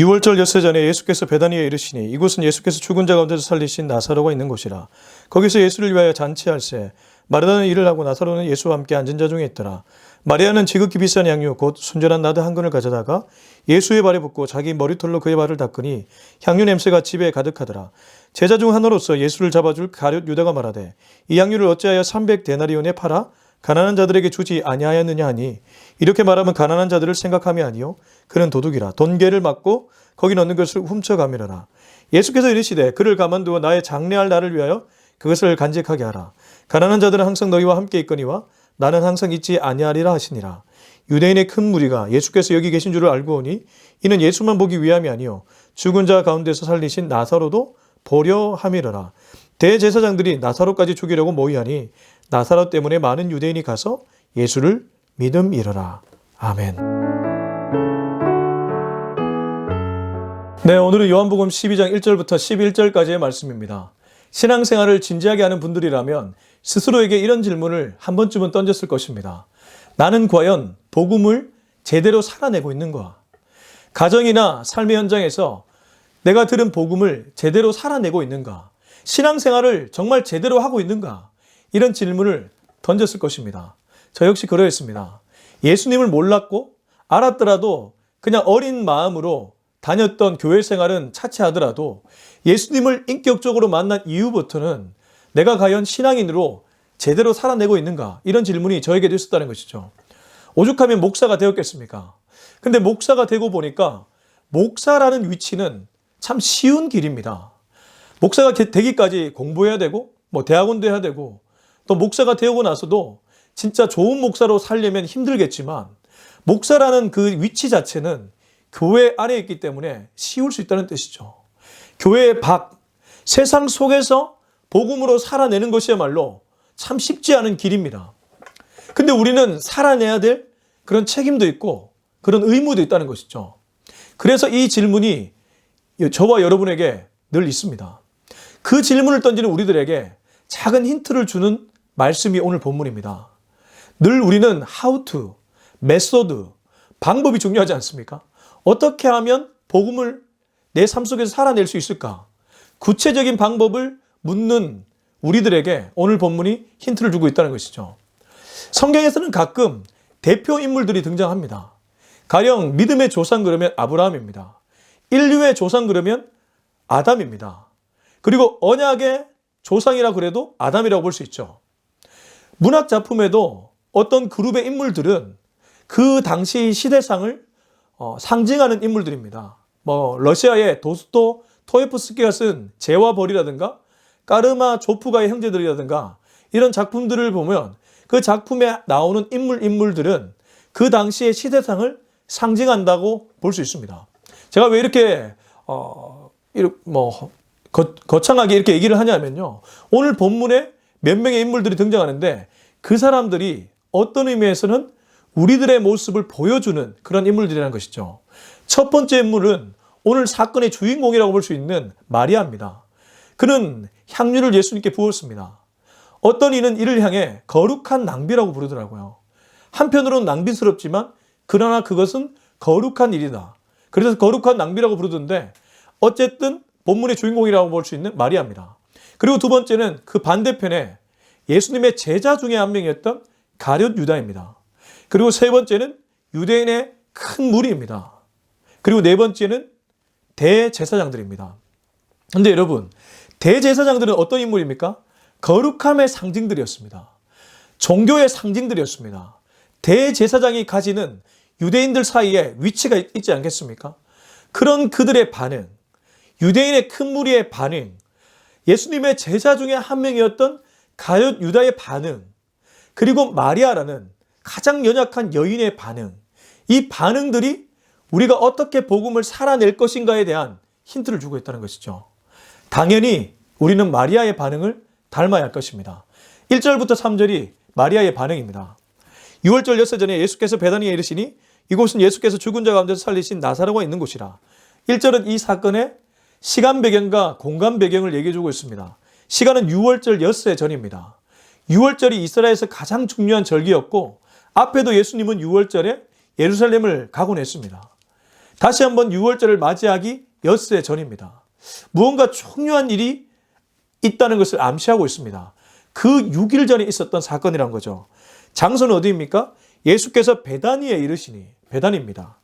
6월절 엿새 전에 예수께서 베다니에 이르시니 이곳은 예수께서 죽은 자 가운데서 살리신 나사로가 있는 곳이라. 거기서 예수를 위하여 잔치할세. 마르다는 일을 하고 나사로는 예수와 함께 앉은 자 중에 있더라. 마리아는 지극히 비싼 양유 곧 순전한 나드 한 근을 가져다가 예수의 발에 붓고 자기 머리털로 그의 발을 닦으니 향유 냄새가 집에 가득하더라. 제자 중 하나로서 예수를 잡아줄 가룟 유다가 말하되 이 양유를 어찌하여 300데나리온에 팔아 가난한 자들에게 주지 아니하였느냐 하니 이렇게 말하면 가난한 자들을 생각함이 아니요 그는 도둑이라. 돈괴를 맞고 거기 넣는 것을 훔쳐가미러라. 예수께서 이르시되 그를 가만두어 나의 장래할 날을 위하여 그것을 간직하게 하라. 가난한 자들은 항상 너희와 함께 있거니와 나는 항상 있지 아니하리라 하시니라. 유대인의 큰 무리가 예수께서 여기 계신 줄을 알고 오니 이는 예수만 보기 위함이 아니요 죽은 자 가운데서 살리신 나사로도 보려 함이러라. 대제사장들이 나사로까지 죽이려고 모이하니 나사로 때문에 많은 유대인이 가서 예수를 믿음이러라. 아멘. 네, 오늘은 요한복음 12장 1절부터 11절까지의 말씀입니다. 신앙생활을 진지하게 하는 분들이라면 스스로에게 이런 질문을 한 번쯤은 던졌을 것입니다. 나는 과연 복음을 제대로 살아내고 있는가? 가정이나 삶의 현장에서 내가 들은 복음을 제대로 살아내고 있는가? 신앙생활을 정말 제대로 하고 있는가? 이런 질문을 던졌을 것입니다. 저 역시 그러했습니다. 예수님을 몰랐고 알았더라도 그냥 어린 마음으로 다녔던 교회 생활은 차치하더라도 예수님을 인격적으로 만난 이후부터는 내가 과연 신앙인으로 제대로 살아내고 있는가? 이런 질문이 저에게도 있었다는 것이죠. 오죽하면 목사가 되었겠습니까? 근데 목사가 되고 보니까 목사라는 위치는 참 쉬운 길입니다. 목사가 되기까지 공부해야 되고 대학원도 해야 되고 또 목사가 되고 나서도 진짜 좋은 목사로 살려면 힘들겠지만 목사라는 그 위치 자체는 교회 안에 있기 때문에 쉬울 수 있다는 뜻이죠. 교회의 밖, 세상 속에서 복음으로 살아내는 것이야말로 참 쉽지 않은 길입니다. 근데 우리는 살아내야 될 그런 책임도 있고 그런 의무도 있다는 것이죠. 그래서 이 질문이 저와 여러분에게 늘 있습니다. 그 질문을 던지는 우리들에게 작은 힌트를 주는 말씀이 오늘 본문입니다. 늘 우리는 how to, 메소드, 방법이 중요하지 않습니까? 어떻게 하면 복음을 내 삶 속에서 살아낼 수 있을까? 구체적인 방법을 묻는 우리들에게 오늘 본문이 힌트를 주고 있다는 것이죠. 성경에서는 가끔 대표 인물들이 등장합니다. 가령 믿음의 조상 그러면 아브라함입니다. 인류의 조상 그러면 아담입니다. 그리고 언약의 조상이라 그래도 아담이라고 볼 수 있죠. 문학 작품에도 어떤 그룹의 인물들은 그 당시 시대상을 상징하는 인물들입니다. 러시아의 도스토 토예프스키가 쓴 재와 벌이라든가 까르마 조프가의 형제들이라든가 이런 작품들을 보면 그 작품에 나오는 인물들은 그 당시의 시대상을 상징한다고 볼 수 있습니다. 제가 왜 이렇게 거창하게 이렇게 얘기를 하냐면요. 오늘 본문에 몇 명의 인물들이 등장하는데 그 사람들이 어떤 의미에서는 우리들의 모습을 보여주는 그런 인물들이라는 것이죠. 첫 번째 인물은 오늘 사건의 주인공이라고 볼 수 있는 마리아입니다. 그는 향유를 예수님께 부었습니다. 어떤 이는 이를 향해 거룩한 낭비라고 부르더라고요. 한편으로는 낭비스럽지만 그러나 그것은 거룩한 일이다. 그래서 거룩한 낭비라고 부르던데 어쨌든 본문의 주인공이라고 볼 수 있는 마리아입니다. 그리고 두 번째는 그 반대편에 예수님의 제자 중에 한 명이었던 가룟 유다입니다. 그리고 세 번째는 유대인의 큰 무리입니다. 그리고 네 번째는 대제사장들입니다. 그런데 여러분, 대제사장들은 어떤 인물입니까? 거룩함의 상징들이었습니다. 종교의 상징들이었습니다. 대제사장이 가지는 유대인들 사이에 위치가 있지 않겠습니까? 그런 그들의 반응, 유대인의 큰 무리의 반응, 예수님의 제자 중에 한 명이었던 가룟 유다의 반응, 그리고 마리아라는 가장 연약한 여인의 반응, 이 반응들이 우리가 어떻게 복음을 살아낼 것인가에 대한 힌트를 주고 있다는 것이죠. 당연히 우리는 마리아의 반응을 닮아야 할 것입니다. 1절부터 3절이 마리아의 반응입니다. 6월절 엿새 전에 예수께서 베다니에 이르시니 이곳은 예수께서 죽은 자 가운데서 살리신 나사로가 있는 곳이라. 1절은 이 사건의 시간 배경과 공간 배경을 얘기해 주고 있습니다. 시간은 6월절 엿새 전입니다. 6월절이 이스라엘에서 가장 중요한 절기였고 앞에도 예수님은 6월절에 예루살렘을 가곤 했습니다. 다시 한번 유월절을 맞이하기 엿새 전입니다. 무언가 중요한 일이 있다는 것을 암시하고 있습니다. 그 6일 전에 있었던 사건이란 거죠. 장소는 어디입니까? 예수께서 베다니에 이르시니, 베다니입니다.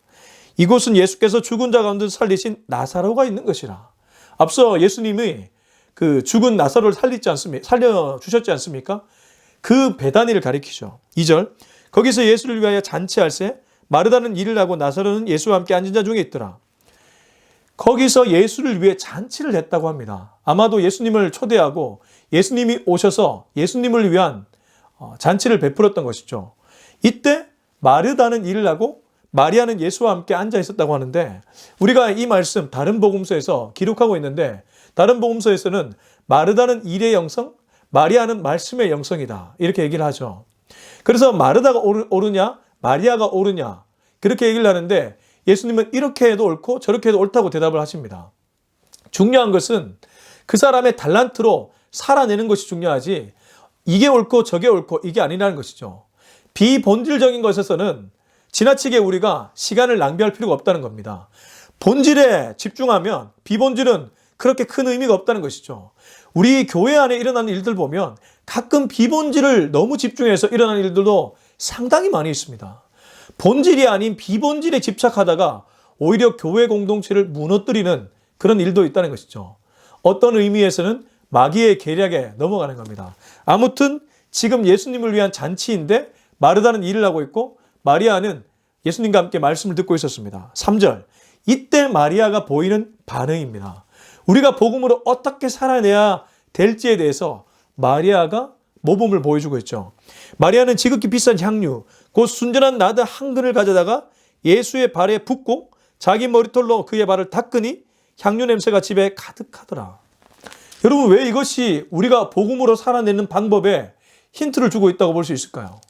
이곳은 예수께서 죽은 자 가운데 살리신 나사로가 있는 것이라. 앞서 예수님이 그 죽은 나사로를 살려주셨지 않습니까? 그 베다니를 가리키죠. 2절, 거기서 예수를 위하여 잔치할세 마르다는 일을 하고 나사로는 예수와 함께 앉은 자 중에 있더라. 거기서 예수를 위해 잔치를 했다고 합니다. 아마도 예수님을 초대하고 예수님이 오셔서 예수님을 위한 잔치를 베풀었던 것이죠. 이때 마르다는 일을 하고 마리아는 예수와 함께 앉아 있었다고 하는데, 우리가 이 말씀 다른 복음서에서 기록하고 있는데, 다른 복음서에서는 마르다는 일의 영성, 마리아는 말씀의 영성이다, 이렇게 얘기를 하죠. 그래서 마르다가 옳으냐 마리아가 옳으냐 그렇게 얘기를 하는데, 예수님은 이렇게 해도 옳고 저렇게 해도 옳다고 대답을 하십니다. 중요한 것은 그 사람의 달란트로 살아내는 것이 중요하지, 이게 옳고 저게 옳고 이게 아니라는 것이죠. 비본질적인 것에서는 지나치게 우리가 시간을 낭비할 필요가 없다는 겁니다. 본질에 집중하면 비본질은 그렇게 큰 의미가 없다는 것이죠. 우리 교회 안에 일어나는 일들 보면 가끔 비본질을 너무 집중해서 일어나는 일들도 상당히 많이 있습니다. 본질이 아닌 비본질에 집착하다가 오히려 교회 공동체를 무너뜨리는 그런 일도 있다는 것이죠. 어떤 의미에서는 마귀의 계략에 넘어가는 겁니다. 아무튼 지금 예수님을 위한 잔치인데 마르다는 일을 하고 있고 마리아는 예수님과 함께 말씀을 듣고 있었습니다. 3절, 이때 마리아가 보이는 반응입니다. 우리가 복음으로 어떻게 살아내야 될지에 대해서 마리아가 모범을 보여주고 있죠. 마리아는 지극히 비싼 향유, 곧 순전한 나드 한 근을 가져다가 예수의 발에 붓고 자기 머리털로 그의 발을 닦으니 향유 냄새가 집에 가득하더라. 여러분, 왜 이것이 우리가 복음으로 살아내는 방법에 힌트를 주고 있다고 볼 수 있을까요?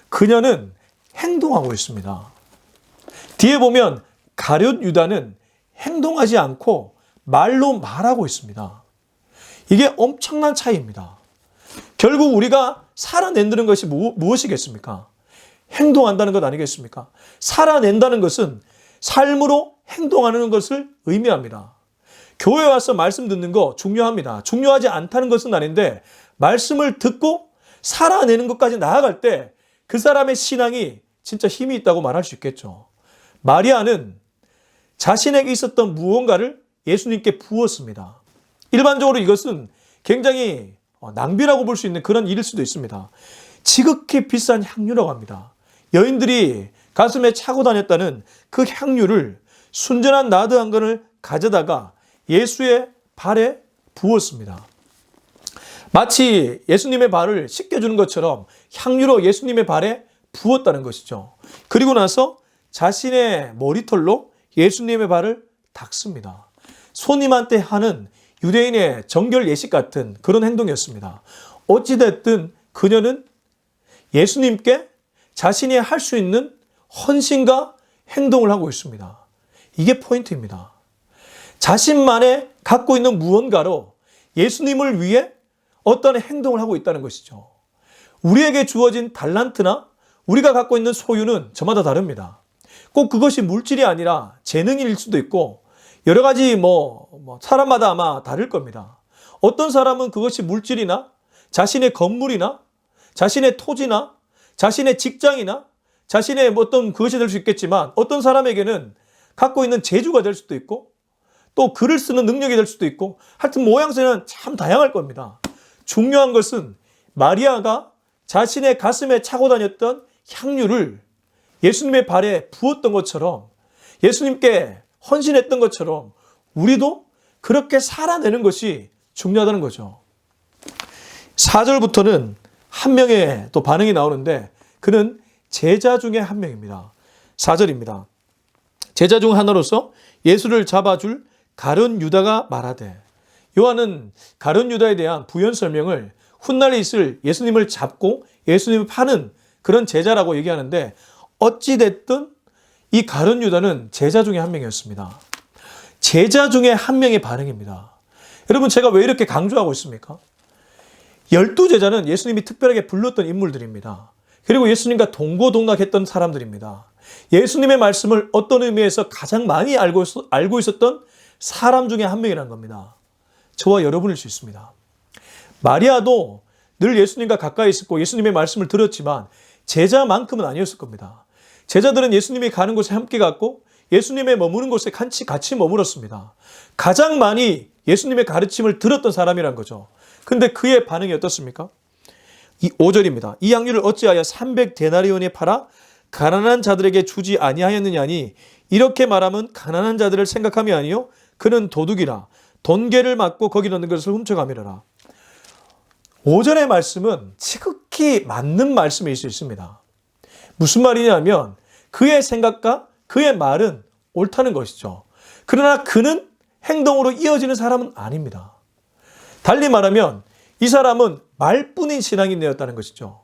그녀는 행동하고 있습니다. 뒤에 보면 가룟 유다는 행동하지 않고 말로 말하고 있습니다. 이게 엄청난 차이입니다. 결국 우리가 살아낸다는 것이 무엇이겠습니까? 행동한다는 것 아니겠습니까? 살아낸다는 것은 삶으로 행동하는 것을 의미합니다. 교회 와서 말씀 듣는 거 중요합니다. 중요하지 않다는 것은 아닌데, 말씀을 듣고 살아내는 것까지 나아갈 때 그 사람의 신앙이 진짜 힘이 있다고 말할 수 있겠죠. 마리아는 자신에게 있었던 무언가를 예수님께 부었습니다. 일반적으로 이것은 굉장히 낭비라고 볼 수 있는 그런 일일 수도 있습니다. 지극히 비싼 향유라고 합니다. 여인들이 가슴에 차고 다녔다는 그 향유를 순전한 나드 한 근을 가져다가 예수의 발에 부었습니다. 마치 예수님의 발을 씻겨주는 것처럼 향유로 예수님의 발에 부었다는 것이죠. 그리고 나서 자신의 머리털로 예수님의 발을 닦습니다. 손님한테 하는 유대인의 정결 예식 같은 그런 행동이었습니다. 어찌됐든 그녀는 예수님께 자신이 할 수 있는 헌신과 행동을 하고 있습니다. 이게 포인트입니다. 자신만의 갖고 있는 무언가로 예수님을 위해 어떤 행동을 하고 있다는 것이죠. 우리에게 주어진 달란트나 우리가 갖고 있는 소유는 저마다 다릅니다. 꼭 그것이 물질이 아니라 재능일 수도 있고 여러 가지 사람마다 아마 다를 겁니다. 어떤 사람은 그것이 물질이나 자신의 건물이나 자신의 토지나 자신의 직장이나 자신의 어떤 그것이 될 수 있겠지만, 어떤 사람에게는 갖고 있는 재주가 될 수도 있고 또 글을 쓰는 능력이 될 수도 있고, 하여튼 모양새는 참 다양할 겁니다. 중요한 것은 마리아가 자신의 가슴에 차고 다녔던 향유를 예수님의 발에 부었던 것처럼, 예수님께 헌신했던 것처럼 우리도 그렇게 살아내는 것이 중요하다는 거죠. 4절부터는 한 명의 또 반응이 나오는데, 그는 제자 중에 한 명입니다. 4절입니다. 제자 중 하나로서 예수를 잡아줄 가룟 유다가 말하되, 요한은 가룟 유다에 대한 부연 설명을 훗날에 있을 예수님을 잡고 예수님을 파는 그런 제자라고 얘기하는데, 어찌됐든 이 가룟 유다는 제자 중에 한 명이었습니다. 제자 중에 한 명의 반응입니다. 여러분, 제가 왜 이렇게 강조하고 있습니까? 12제자는 예수님이 특별하게 불렀던 인물들입니다. 그리고 예수님과 동고동락했던 사람들입니다. 예수님의 말씀을 어떤 의미에서 가장 많이 알고 있었던 사람 중에 한 명이라는 겁니다. 저와 여러분일 수 있습니다. 마리아도 늘 예수님과 가까이 있었고 예수님의 말씀을 들었지만 제자만큼은 아니었을 겁니다. 제자들은 예수님이 가는 곳에 함께 갔고 예수님의 머무는 곳에 같이 머물었습니다. 가장 많이 예수님의 가르침을 들었던 사람이란 거죠. 근데 그의 반응이 어떻습니까? 5절입니다. 이 양류를 어찌하여 300데나리온에 팔아 가난한 자들에게 주지 아니하였느냐니 이렇게 말하면 가난한 자들을 생각함이 아니요 그는 도둑이라 돈계를 맞고 거기 넣는 것을 훔쳐가미라. 5절의 말씀은 지극히 맞는 말씀일 수 있습니다. 무슨 말이냐면 그의 생각과 그의 말은 옳다는 것이죠. 그러나 그는 행동으로 이어지는 사람은 아닙니다. 달리 말하면 이 사람은 말뿐인 신앙인이었다는 것이죠.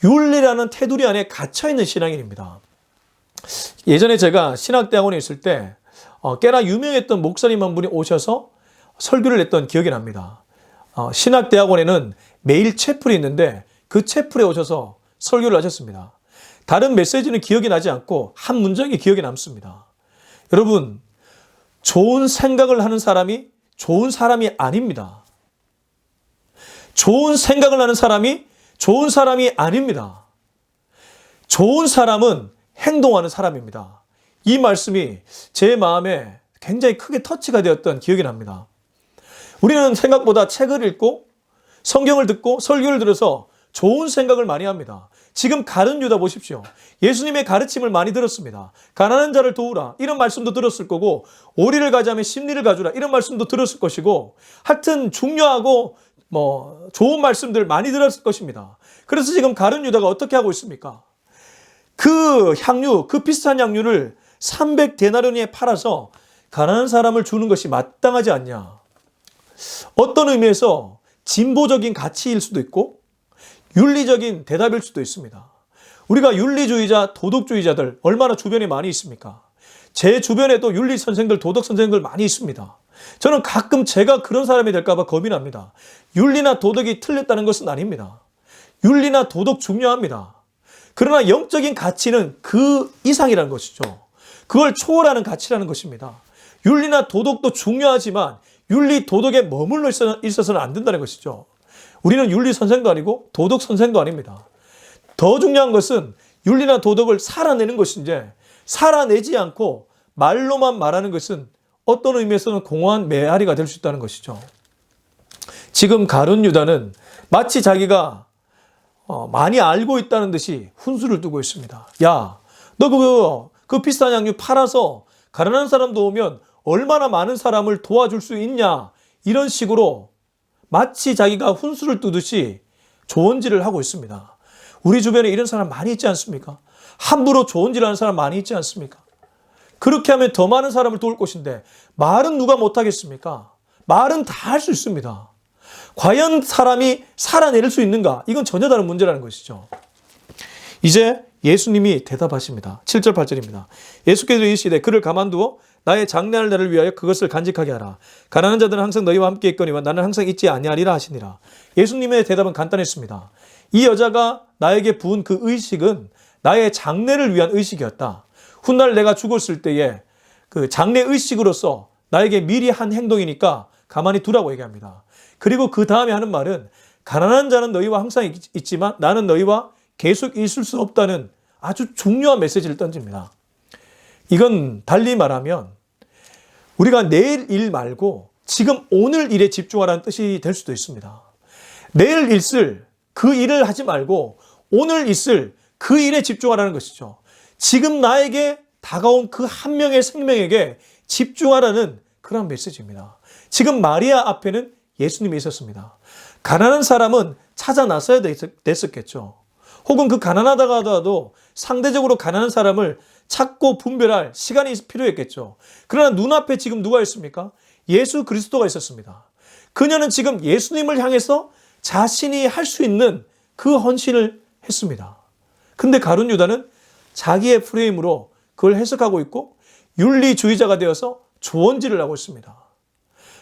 윤리라는 테두리 안에 갇혀있는 신앙인입니다. 예전에 제가 신학대학원에 있을 때 꽤나 유명했던 목사님 한 분이 오셔서 설교를 했던 기억이 납니다. 신학대학원에는 매일 채플이 있는데 그 채플에 오셔서 설교를 하셨습니다. 다른 메시지는 기억이 나지 않고 한 문장이 기억에 남습니다. 여러분, 좋은 생각을 하는 사람이 좋은 사람이 아닙니다. 좋은 생각을 하는 사람이 좋은 사람이 아닙니다. 좋은 사람은 행동하는 사람입니다. 이 말씀이 제 마음에 굉장히 크게 터치가 되었던 기억이 납니다. 우리는 생각보다 책을 읽고 성경을 듣고 설교를 들어서 좋은 생각을 많이 합니다. 지금 가룟 유다 보십시오. 예수님의 가르침을 많이 들었습니다. 가난한 자를 도우라 이런 말씀도 들었을 거고 오리를 가자면 심리를 가주라 이런 말씀도 들었을 것이고 하여튼 중요하고 좋은 말씀들 많이 들었을 것입니다. 그래서 지금 가룟 유다가 어떻게 하고 있습니까? 그 향유, 그 비싼 향유를 300데나리온에 팔아서 가난한 사람을 주는 것이 마땅하지 않냐. 어떤 의미에서 진보적인 가치일 수도 있고 윤리적인 대답일 수도 있습니다. 우리가 윤리주의자, 도덕주의자들 얼마나 주변에 많이 있습니까? 제 주변에도 윤리 선생들, 도덕 선생들 많이 있습니다. 저는 가끔 제가 그런 사람이 될까 봐 겁이 납니다. 윤리나 도덕이 틀렸다는 것은 아닙니다. 윤리나 도덕 중요합니다. 그러나 영적인 가치는 그 이상이라는 것이죠. 그걸 초월하는 가치라는 것입니다. 윤리나 도덕도 중요하지만 윤리, 도덕에 머물러 있어서는 안 된다는 것이죠. 우리는 윤리 선생도 아니고 도덕 선생도 아닙니다. 더 중요한 것은 윤리나 도덕을 살아내는 것인지 살아내지 않고 말로만 말하는 것은 어떤 의미에서는 공허한 메아리가 될 수 있다는 것이죠. 지금 가룟 유다는 마치 자기가 많이 알고 있다는 듯이 훈수를 두고 있습니다. 야, 너 그 비싼 양유 팔아서 가난한 사람도 오면 얼마나 많은 사람을 도와줄 수 있냐 이런 식으로 마치 자기가 훈수를 두듯이 조언질을 하고 있습니다. 우리 주변에 이런 사람 많이 있지 않습니까? 함부로 조언질하는 사람 많이 있지 않습니까? 그렇게 하면 더 많은 사람을 도울 것인데 말은 누가 못하겠습니까? 말은 다 할 수 있습니다. 과연 사람이 살아낼 수 있는가? 이건 전혀 다른 문제라는 것이죠. 이제 예수님이 대답하십니다. 7절 8절입니다. 예수께서 이르시되 그를 가만두어 나의 장래할 날을 위하여 그것을 간직하게 하라. 가난한 자들은 항상 너희와 함께 있거니와 나는 항상 있지 아니하리라 하시니라. 예수님의 대답은 간단했습니다. 이 여자가 나에게 부은 그 의식은 나의 장래를 위한 의식이었다. 훗날 내가 죽었을 때에 그 장래 의식으로서 나에게 미리 한 행동이니까 가만히 두라고 얘기합니다. 그리고 그 다음에 하는 말은 가난한 자는 너희와 항상 있지만 나는 너희와 계속 있을 수 없다는 아주 중요한 메시지를 던집니다. 이건 달리 말하면 우리가 내일 일 말고 지금 오늘 일에 집중하라는 뜻이 될 수도 있습니다. 내일 있을 그 일을 하지 말고 오늘 있을 그 일에 집중하라는 것이죠. 지금 나에게 다가온 그 한 명의 생명에게 집중하라는 그런 메시지입니다. 지금 마리아 앞에는 예수님이 있었습니다. 가난한 사람은 찾아 나서야 됐었겠죠. 혹은 그 가난하다가 하더라도 상대적으로 가난한 사람을 찾고 분별할 시간이 필요했겠죠. 그러나 눈앞에 지금 누가 있습니까? 예수 그리스도가 있었습니다. 그녀는 지금 예수님을 향해서 자신이 할 수 있는 그 헌신을 했습니다. 근데 가룟 유다는 자기의 프레임으로 그걸 해석하고 있고 윤리주의자가 되어서 조언질을 하고 있습니다.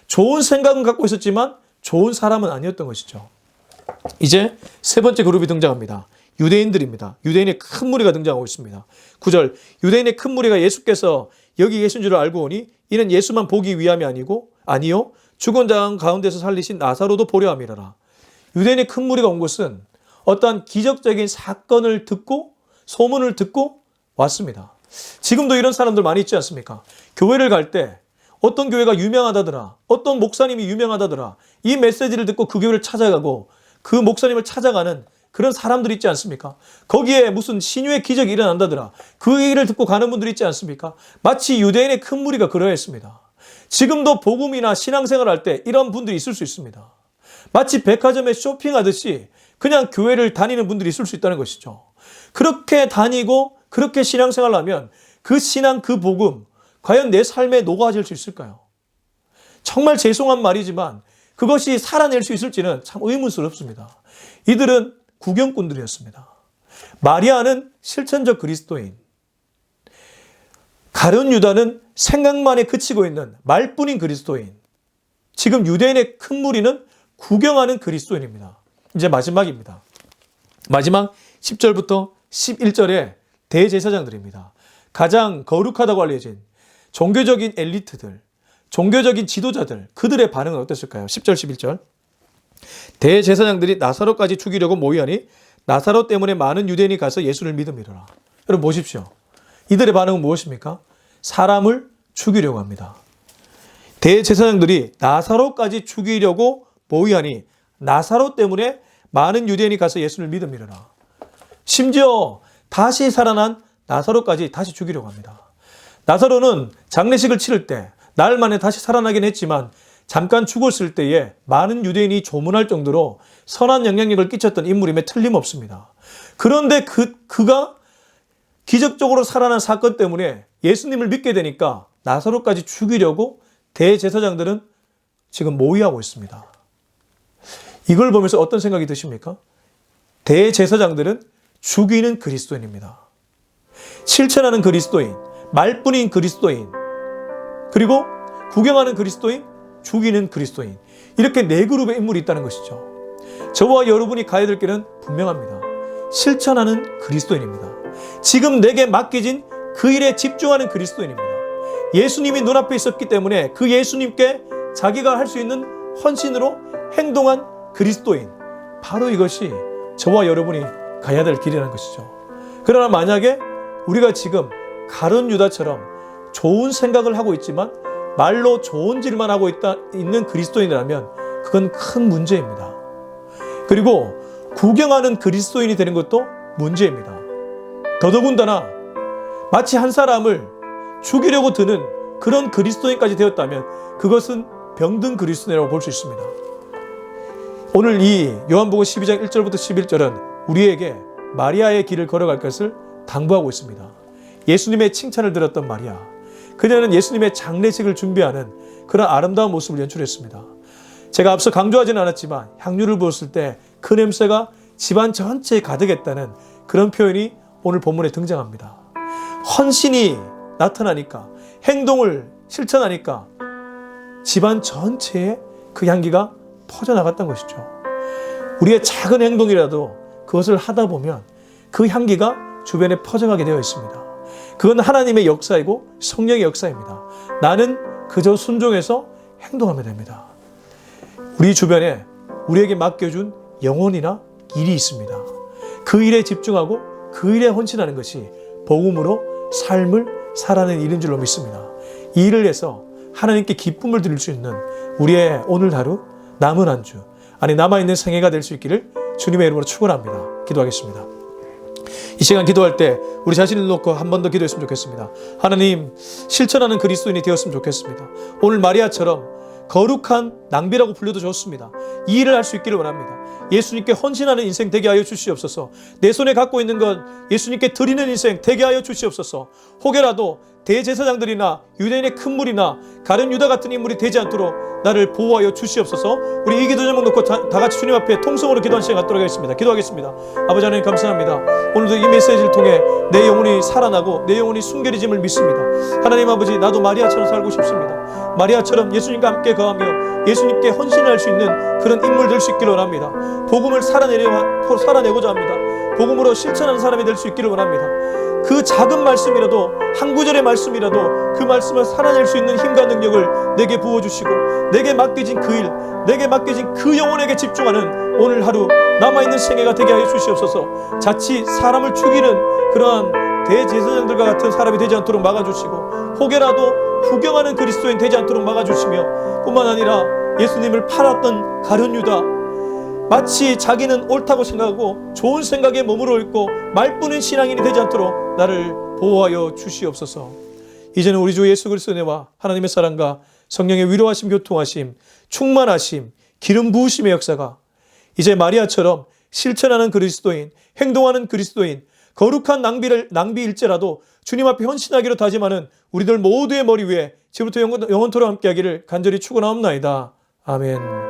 좋은 생각은 갖고 있었지만 좋은 사람은 아니었던 것이죠. 이제 세 번째 그룹이 등장합니다. 유대인들입니다. 유대인의 큰 무리가 등장하고 있습니다. 9절, 유대인의 큰 무리가 예수께서 여기 계신 줄 알고 오니 이는 예수만 보기 위함이 아니요 죽은 자 가운데서 살리신 나사로도 보려 함이라라. 유대인의 큰 무리가 온 것은 어떠한 기적적인 사건을 듣고 소문을 듣고 왔습니다. 지금도 이런 사람들 많이 있지 않습니까? 교회를 갈 때 어떤 교회가 유명하다더라, 어떤 목사님이 유명하다더라, 이 메시지를 듣고 그 교회를 찾아가고 그 목사님을 찾아가는 그런 사람들이 있지 않습니까? 거기에 무슨 신유의 기적이 일어난다더라, 그 얘기를 듣고 가는 분들이 있지 않습니까? 마치 유대인의 큰 무리가 그러했습니다. 지금도 복음이나 신앙생활을 할 때 이런 분들이 있을 수 있습니다. 마치 백화점에 쇼핑하듯이 그냥 교회를 다니는 분들이 있을 수 있다는 것이죠. 그렇게 다니고 그렇게 신앙생활을 하면 그 신앙, 그 복음 과연 내 삶에 녹아질 수 있을까요? 정말 죄송한 말이지만 그것이 살아낼 수 있을지는 참 의문스럽습니다. 이들은 구경꾼들이었습니다. 마리아는 실천적 그리스도인, 가룟 유다는 생각만에 그치고 있는 말뿐인 그리스도인, 지금 유대인의 큰 무리는 구경하는 그리스도인입니다. 이제 마지막입니다. 마지막 10절부터 11절의 대제사장들입니다. 가장 거룩하다고 알려진 종교적인 엘리트들, 종교적인 지도자들, 그들의 반응은 어땠을까요? 10절, 11절. 대제사장들이 나사로까지 죽이려고 모이하니 나사로 때문에 많은 유대인이 가서 예수를 믿음이로라. 여러분 보십시오. 이들의 반응은 무엇입니까? 사람을 죽이려고 합니다. 대제사장들이 나사로까지 죽이려고 모이하니 나사로 때문에 많은 유대인이 가서 예수를 믿음이로라. 심지어 다시 살아난 나사로까지 다시 죽이려고 합니다. 나사로는 장례식을 치를 때 나흘 만에 다시 살아나긴 했지만 잠깐 죽었을 때에 많은 유대인이 조문할 정도로 선한 영향력을 끼쳤던 인물임에 틀림없습니다. 그런데 그가 기적적으로 살아난 사건 때문에 예수님을 믿게 되니까 나사로까지 죽이려고 대제사장들은 지금 모의하고 있습니다. 이걸 보면서 어떤 생각이 드십니까? 대제사장들은 죽이는 그리스도인입니다. 실천하는 그리스도인, 말뿐인 그리스도인, 그리고 구경하는 그리스도인, 죽이는 그리스도인, 이렇게 네 그룹의 인물이 있다는 것이죠. 저와 여러분이 가야 될 길은 분명합니다. 실천하는 그리스도인입니다. 지금 내게 맡겨진 그 일에 집중하는 그리스도인입니다. 예수님이 눈앞에 있었기 때문에 그 예수님께 자기가 할 수 있는 헌신으로 행동한 그리스도인, 바로 이것이 저와 여러분이 가야 될 길이라는 것이죠. 그러나 만약에 우리가 지금 가룟 유다처럼 좋은 생각을 하고 있지만 말로 좋은 질만 하고 있는 그리스도인이라면 그건 큰 문제입니다. 그리고 구경하는 그리스도인이 되는 것도 문제입니다. 더더군다나 마치 한 사람을 죽이려고 드는 그런 그리스도인까지 되었다면 그것은 병든 그리스도인이라고 볼 수 있습니다. 오늘 이 요한복음 12장 1절부터 11절은 우리에게 마리아의 길을 걸어갈 것을 당부하고 있습니다. 예수님의 칭찬을 들었던 마리아, 그녀는 예수님의 장례식을 준비하는 그런 아름다운 모습을 연출했습니다. 제가 앞서 강조하지는 않았지만 향유를 부었을 때 그 냄새가 집안 전체에 가득했다는 그런 표현이 오늘 본문에 등장합니다. 헌신이 나타나니까, 행동을 실천하니까 집안 전체에 그 향기가 퍼져나갔던 것이죠. 우리의 작은 행동이라도 그것을 하다 보면 그 향기가 주변에 퍼져가게 되어 있습니다. 그건 하나님의 역사이고 성령의 역사입니다. 나는 그저 순종해서 행동하면 됩니다. 우리 주변에 우리에게 맡겨준 영혼이나 일이 있습니다. 그 일에 집중하고 그 일에 헌신하는 것이 복음으로 삶을 살아내는 일인 줄로 믿습니다. 이 일을 해서 하나님께 기쁨을 드릴 수 있는 우리의 오늘 하루, 남은 한 주, 아니 남아있는 생애가 될 수 있기를 주님의 이름으로 축원합니다. 기도하겠습니다. 이 시간 기도할 때 우리 자신을 놓고 한 번 더 기도했으면 좋겠습니다. 하나님, 실천하는 그리스도인이 되었으면 좋겠습니다. 오늘 마리아처럼 거룩한 낭비라고 불려도 좋습니다. 이 일을 할 수 있기를 원합니다. 예수님께 헌신하는 인생 되게 하여 주시옵소서. 내 손에 갖고 있는 것 예수님께 드리는 인생 되게 하여 주시옵소서. 혹여라도 대제사장들이나 유대인의 큰 무리나 가룟 유다 같은 인물이 되지 않도록 나를 보호하여 주시옵소서. 우리 이 기도 제목 놓고 다 같이 주님 앞에 통성으로 기도하는 시간 갖도록 하겠습니다. 기도하겠습니다. 아버지 하나님 감사합니다. 오늘도 이 메시지를 통해 내 영혼이 살아나고 내 영혼이 순결해짐을 믿습니다. 하나님 아버지, 나도 마리아처럼 살고 싶습니다. 마리아처럼 예수님과 함께 거하며 예수님께 헌신할 수 있는 그런 인물 될 수 있기를 원합니다. 복음을 살아내고자 합니다. 복음으로 실천하는 사람이 될 수 있기를 원합니다. 그 작은 말씀이라도, 한 구절의 말씀이라도 그 말씀을 살아낼 수 있는 힘과 능력을 내게 부어주시고, 내게 맡겨진 그 일, 내게 맡겨진 그 영혼에게 집중하는 오늘 하루 남아있는 생애가 되게 하여 주시옵소서. 자칫 사람을 죽이는 그러한 대제사장들과 같은 사람이 되지 않도록 막아주시고, 혹여라도 구경하는 그리스도인 되지 않도록 막아주시며, 뿐만 아니라 예수님을 팔았던 가룟 유다, 마치 자기는 옳다고 생각하고 좋은 생각에 머무르 있고 말뿐인 신앙인이 되지 않도록 나를 보호하여 주시옵소서. 이제는 우리 주 예수 그리스도의 은혜와 하나님의 사랑과 성령의 위로하심, 교통하심, 충만하심, 기름 부으심의 역사가 이제 마리아처럼 실천하는 그리스도인, 행동하는 그리스도인, 거룩한 낭비일지라도 주님 앞에 헌신하기로 다짐하는 우리들 모두의 머리 위에 지금부터 영원토록 함께하기를 간절히 축원하옵나이다. 아멘.